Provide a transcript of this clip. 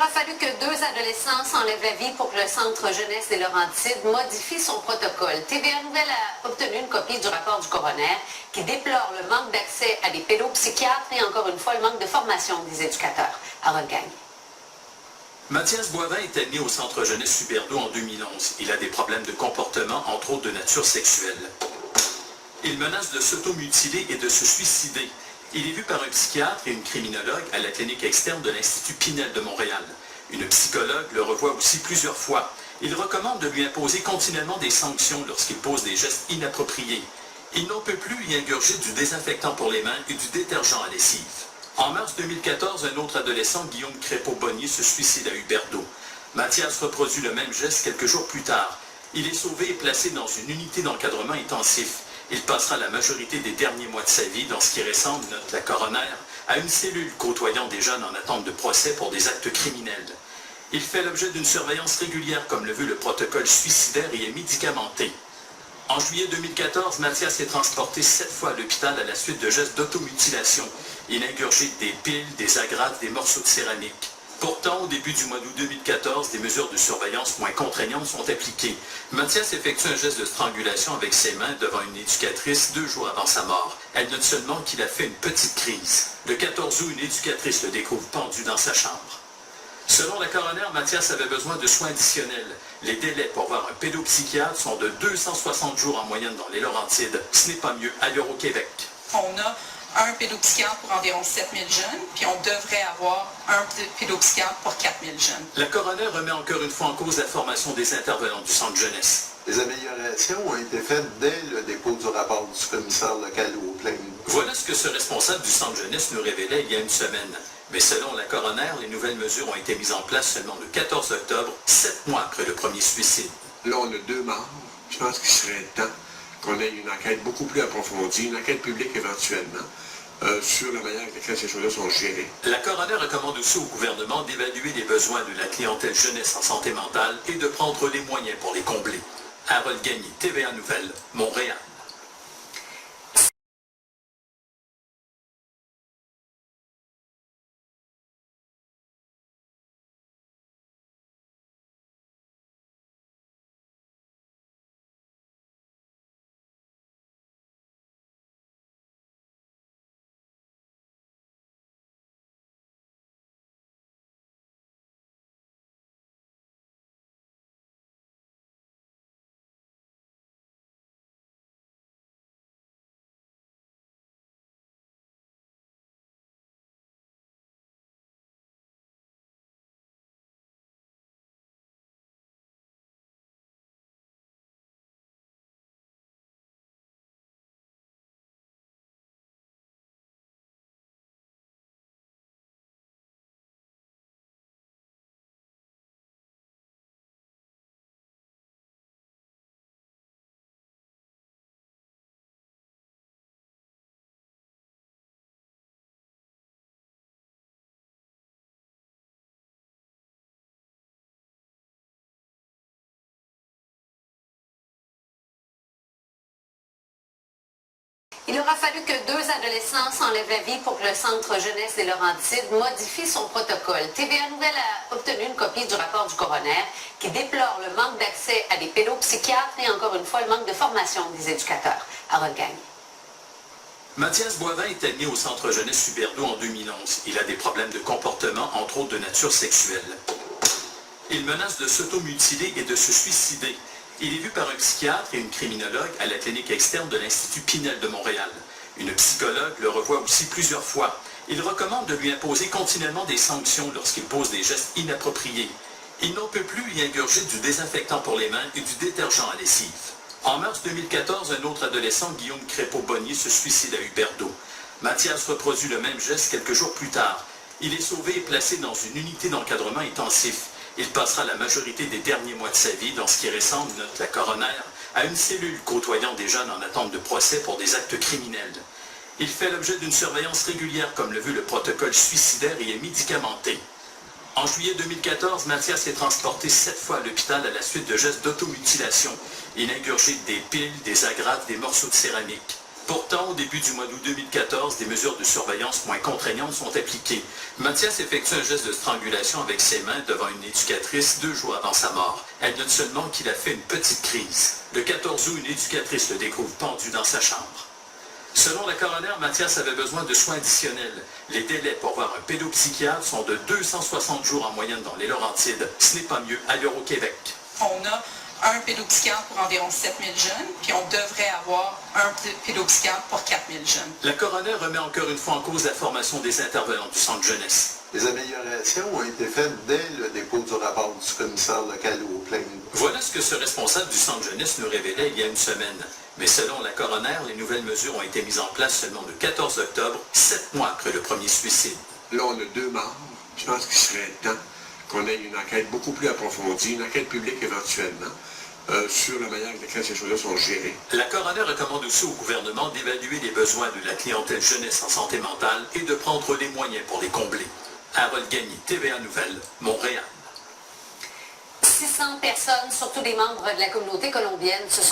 aura fallu que 2 adolescents s'enlèvent la vie pour que le Centre jeunesse des Laurentides modifie son protocole. TVA Nouvelle a obtenu une copie du rapport du coroner qui déplore le manque d'accès à des pédopsychiatres et encore une fois le manque de formation des éducateurs. Harold Gagné. Mathias Boivin est admis au Centre jeunesse Huberdeau en 2011. Il a des problèmes de comportement, entre autres de nature sexuelle. Il menace de s'automutiler et de se suicider. Il est vu par un psychiatre et une criminologue à la clinique externe de l'Institut Pinel de Montréal. Une psychologue le revoit aussi plusieurs fois. Il recommande de lui imposer continuellement des sanctions lorsqu'il pose des gestes inappropriés. Il n'en peut plus y ingurger du désinfectant pour les mains et du détergent à lessive. En mars 2014, un autre adolescent, Guillaume Crépeau-Bonnier, se suicide à Huberdeau. Mathias reproduit le même geste quelques jours plus tard. Il est sauvé et placé dans une unité d'encadrement intensif. Il passera la majorité des derniers mois de sa vie dans ce qui ressemble, note la coroner, à une cellule côtoyant des jeunes en attente de procès pour des actes criminels. Il fait l'objet d'une surveillance régulière, comme le veut le protocole suicidaire, et est médicamenté. En juillet 2014, Mathias est transporté 7 fois à l'hôpital à la suite de gestes d'automutilation. Il ingurgite des piles, des agrafes, des morceaux de céramique. Pourtant, au début du mois d'août 2014, des mesures de surveillance moins contraignantes sont appliquées. Mathias effectue un geste de strangulation avec ses mains devant une éducatrice 2 jours avant sa mort. Elle note seulement qu'il a fait une petite crise. Le 14 août, une éducatrice le découvre pendu dans sa chambre. Selon la coroner, Mathias avait besoin de soins additionnels. Les délais pour voir un pédopsychiatre sont de 260 jours en moyenne dans les Laurentides. Ce n'est pas mieux ailleurs au Québec. On a un pédopsychiatre pour environ 7000 jeunes, puis on devrait avoir un pédopsychiatre pour 4000 jeunes. La coroner remet encore une fois en cause la formation des intervenants du centre jeunesse. Les améliorations ont été faites dès le dépôt du rapport du commissaire local au plein. Voilà ce que ce responsable du centre jeunesse nous révélait il y a une semaine. Mais selon la coroner, les nouvelles mesures ont été mises en place seulement le 14 octobre, 7 mois après le premier suicide. Là, on a 2 morts. Je pense qu'il serait temps qu'on ait une enquête beaucoup plus approfondie, une enquête publique éventuellement, sur la manière avec laquelle ces choses-là sont gérées. La coroner recommande aussi au gouvernement d'évaluer les besoins de la clientèle jeunesse en santé mentale et de prendre les moyens pour les combler. Harold Gagné, TVA Nouvelle, Montréal. Il aura fallu que 2 adolescents s'enlèvent la vie pour que le Centre jeunesse des Laurentides modifie son protocole. TVA Nouvelle a obtenu une copie du rapport du coroner qui déplore le manque d'accès à des pédopsychiatres et encore une fois le manque de formation des éducateurs. Harold Gagné. Mathias Boivin est admis au Centre jeunesse Huberdeau en 2011. Il a des problèmes de comportement, entre autres de nature sexuelle. Il menace de s'automutiler et de se suicider. Il est vu par un psychiatre et une criminologue à la clinique externe de l'Institut Pinel de Montréal. Une psychologue le revoit aussi plusieurs fois. Il recommande de lui imposer continuellement des sanctions lorsqu'il pose des gestes inappropriés. Il n'en peut plus y ingurger du désinfectant pour les mains et du détergent à lessive. En mars 2014, un autre adolescent, Guillaume Crépeau-Bonnier, se suicide à Huberdeau. Mathias reproduit le même geste quelques jours plus tard. Il est sauvé et placé dans une unité d'encadrement intensif. Il passera la majorité des derniers mois de sa vie dans ce qui ressemble, note la coroner, à une cellule côtoyant des jeunes en attente de procès pour des actes criminels. Il fait l'objet d'une surveillance régulière, comme le veut le protocole suicidaire, et est médicamenté. En juillet 2014, Mathias est transporté 7 fois à l'hôpital à la suite de gestes d'automutilation. Il ingurgite des piles, des agrafes, des morceaux de céramique. Pourtant, au début du mois d'août 2014, des mesures de surveillance moins contraignantes sont appliquées. Mathias effectue un geste de strangulation avec ses mains devant une éducatrice 2 jours avant sa mort. Elle note seulement qu'il a fait une petite crise. Le 14 août, une éducatrice le découvre pendu dans sa chambre. Selon la coroner, Mathias avait besoin de soins additionnels. Les délais pour voir un pédopsychiatre sont de 260 jours en moyenne dans les Laurentides. Ce n'est pas mieux ailleurs au Québec. On a un pédopsychiatre pour environ 7000 jeunes, puis on devrait avoir un pédopsychiatre pour 4000 jeunes. La coroner remet encore une fois en cause la formation des intervenants du centre jeunesse. Les améliorations ont été faites dès le dépôt du rapport du commissaire local aux plaintes. Voilà ce que ce responsable du centre jeunesse nous révélait il y a une semaine. Mais selon la coroner, les nouvelles mesures ont été mises en place seulement le 14 octobre, 7 mois après le premier suicide. Là, on a 2 morts. Je pense qu'il serait temps qu'on ait une enquête beaucoup plus approfondie, une enquête publique éventuellement, sur la manière avec laquelle ces choses-là sont gérées. La coroner recommande aussi au gouvernement d'évaluer les besoins de la clientèle jeunesse en santé mentale et de prendre les moyens pour les combler. Harold Gagné, TVA Nouvelles, Montréal. 600 personnes, surtout des membres de la communauté colombienne, se sont